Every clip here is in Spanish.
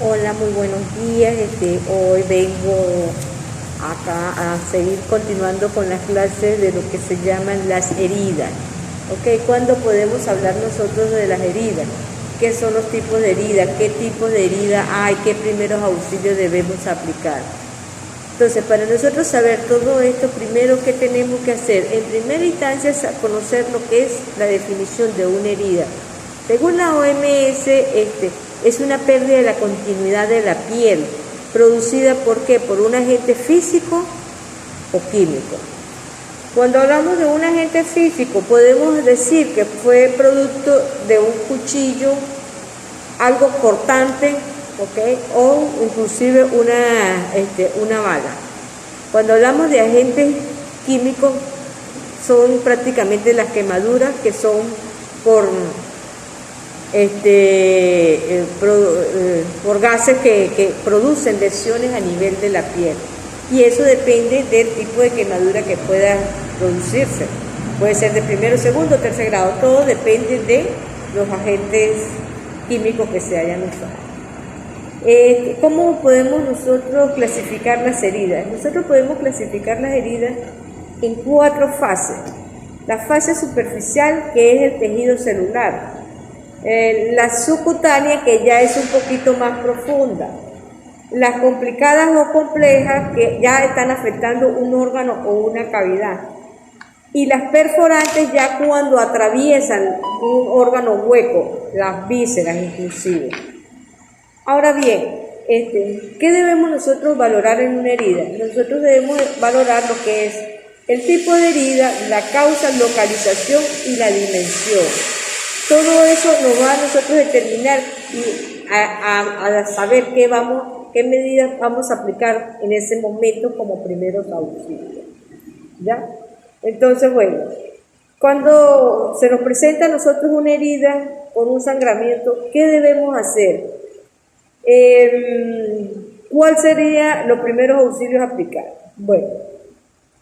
Hola, muy buenos días. Hoy vengo acá a seguir continuando con las clases de lo que se llaman las heridas. ¿Cuándo podemos hablar nosotros de las heridas? ¿Qué son los tipos de heridas? ¿Qué tipos de heridas hay? ¿Qué primeros auxilios debemos aplicar? Entonces, para nosotros saber todo esto, primero, ¿qué tenemos que hacer? En primera instancia, conocer lo que es la definición de una herida. Según la OMS, es una pérdida de la continuidad de la piel, producida ¿por qué? Por un agente físico o químico. Cuando hablamos de un agente físico, podemos decir que fue producto de un cuchillo, algo cortante, o inclusive una bala. Cuando hablamos de agentes químicos, son prácticamente las quemaduras que son por gases que producen lesiones a nivel de la piel, y eso depende del tipo de quemadura que pueda producirse. Puede ser de primero, segundo, tercer grado, todo depende de los agentes químicos que se hayan usado. ¿Cómo podemos nosotros clasificar las heridas? Nosotros podemos clasificar las heridas en 4 fases. La fase superficial, que es el tejido celular. La subcutánea, que ya es un poquito más profunda. Las complicadas o complejas, que ya están afectando un órgano o una cavidad. Y las perforantes, ya cuando atraviesan un órgano hueco, las vísceras inclusive. Ahora bien, ¿qué debemos nosotros valorar en una herida? Nosotros debemos valorar lo que es el tipo de herida, la causa, localización y la dimensión. Todo eso nos va a nosotros determinar y a saber qué medidas vamos a aplicar en ese momento como primeros auxilios. ¿Ya? Entonces, bueno, cuando se nos presenta a nosotros una herida con un sangramiento, ¿qué debemos hacer? ¿Cuál sería los primeros auxilios a aplicar? Bueno,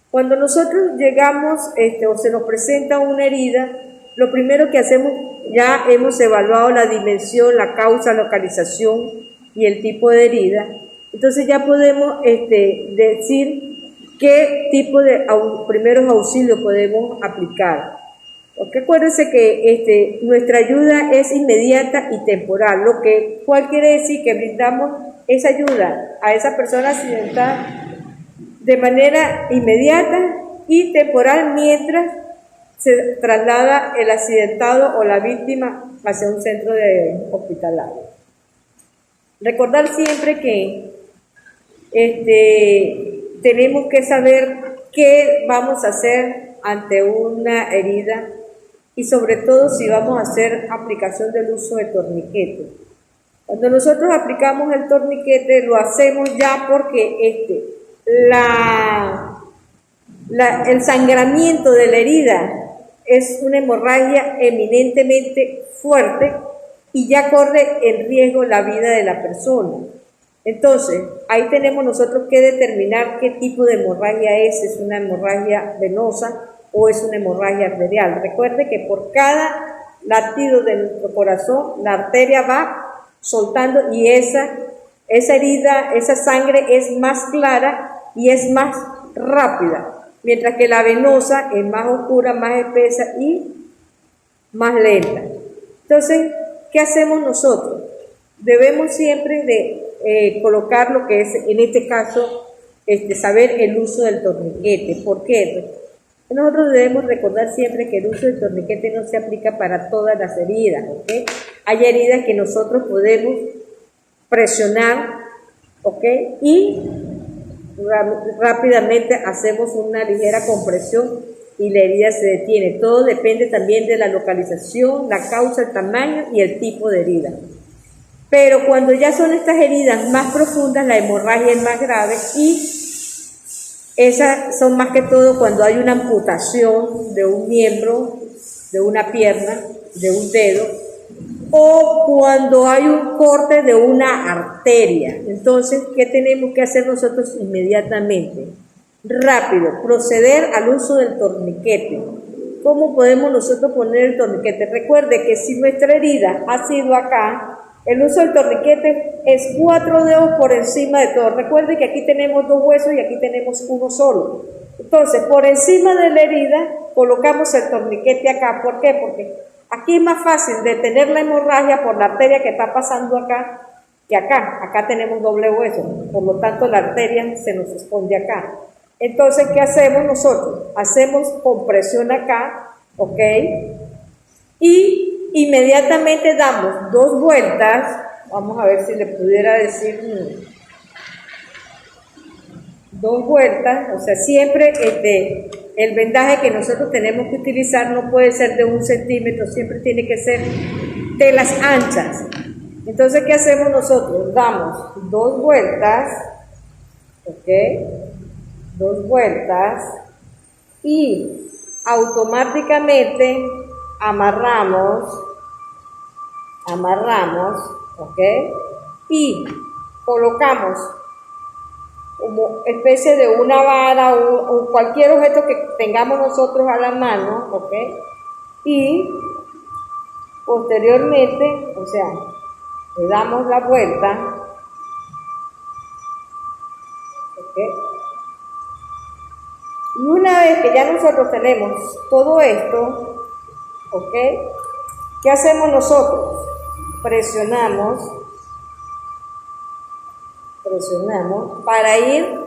cuando nosotros llegamos o se nos presenta una herida, lo primero que hacemos, ya hemos evaluado la dimensión, la causa, localización y el tipo de herida. Entonces ya podemos decir qué tipo de primeros auxilios podemos aplicar. Porque acuérdense que nuestra ayuda es inmediata y temporal, cual quiere decir que brindamos esa ayuda a esa persona accidentada de manera inmediata y temporal mientras se traslada el accidentado o la víctima hacia un centro hospitalario. Recordar siempre que tenemos que saber qué vamos a hacer ante una herida y sobre todo si vamos a hacer aplicación del uso de torniquete. Cuando nosotros aplicamos el torniquete lo hacemos ya porque el sangramiento de la herida es una hemorragia eminentemente fuerte y ya corre en riesgo la vida de la persona. Entonces, ahí tenemos nosotros que determinar qué tipo de hemorragia es una hemorragia venosa o es una hemorragia arterial. Recuerde que por cada latido de nuestro corazón, la arteria va soltando y esa herida, esa sangre es más clara y es más rápida, mientras que la venosa es más oscura, más espesa y más lenta. Entonces, ¿qué hacemos nosotros? Debemos siempre de colocar lo que es, en este caso, saber el uso del torniquete. ¿Por qué? Nosotros debemos recordar siempre que el uso del torniquete no se aplica para todas las heridas, Hay heridas que nosotros podemos presionar, y rápidamente hacemos una ligera compresión y la herida se detiene. Todo depende también de la localización, la causa, el tamaño y el tipo de herida. Pero cuando ya son estas heridas más profundas, la hemorragia es más grave y esas son más que todo cuando hay una amputación de un miembro, de una pierna, de un dedo, o cuando hay un corte de una arteria. Entonces, ¿qué tenemos que hacer nosotros inmediatamente? Rápido, proceder al uso del torniquete. ¿Cómo podemos nosotros poner el torniquete? Recuerde que si nuestra herida ha sido acá, El uso del torniquete es 4 dedos por encima de todo. Recuerden que aquí tenemos 2 huesos y aquí tenemos uno solo. Entonces, por encima de la herida, colocamos el torniquete acá. ¿Por qué? Porque aquí es más fácil detener la hemorragia por la arteria que está pasando acá que acá. Acá tenemos doble hueso, por lo tanto la arteria se nos esconde acá. Entonces, ¿qué hacemos nosotros? Hacemos compresión acá, ¿ok? Y inmediatamente damos 2 vueltas. Vamos a ver si le pudiera decir 2 vueltas. O sea, siempre el vendaje que nosotros tenemos que utilizar no puede ser de 1 centímetro, siempre tiene que ser telas anchas. Entonces, ¿qué hacemos nosotros? Damos 2 vueltas, ¿ok? 2 vueltas y automáticamente amarramos, ¿ok? Y colocamos como especie de una vara o cualquier objeto que tengamos nosotros a la mano, ¿ok? Y posteriormente, o sea, le damos la vuelta, ¿ok? Y una vez que ya nosotros tenemos todo esto, ¿ok? ¿Qué hacemos nosotros? Presionamos para ir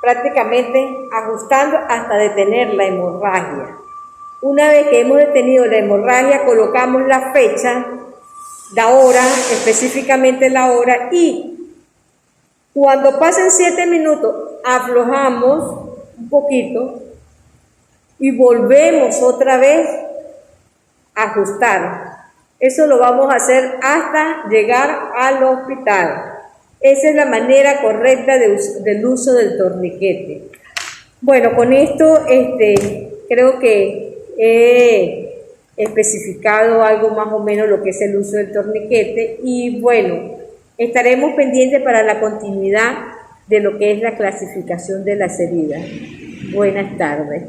prácticamente ajustando hasta detener la hemorragia. Una vez que hemos detenido la hemorragia, colocamos la fecha, la hora, específicamente la hora, y cuando pasen 7 minutos, aflojamos un poquito y volvemos otra vez a ajustar. Eso lo vamos a hacer hasta llegar al hospital. Esa es la manera correcta del uso del torniquete. Bueno, con esto creo que he especificado algo más o menos lo que es el uso del torniquete y bueno, estaremos pendientes para la continuidad de lo que es la clasificación de las heridas. Buenas tardes.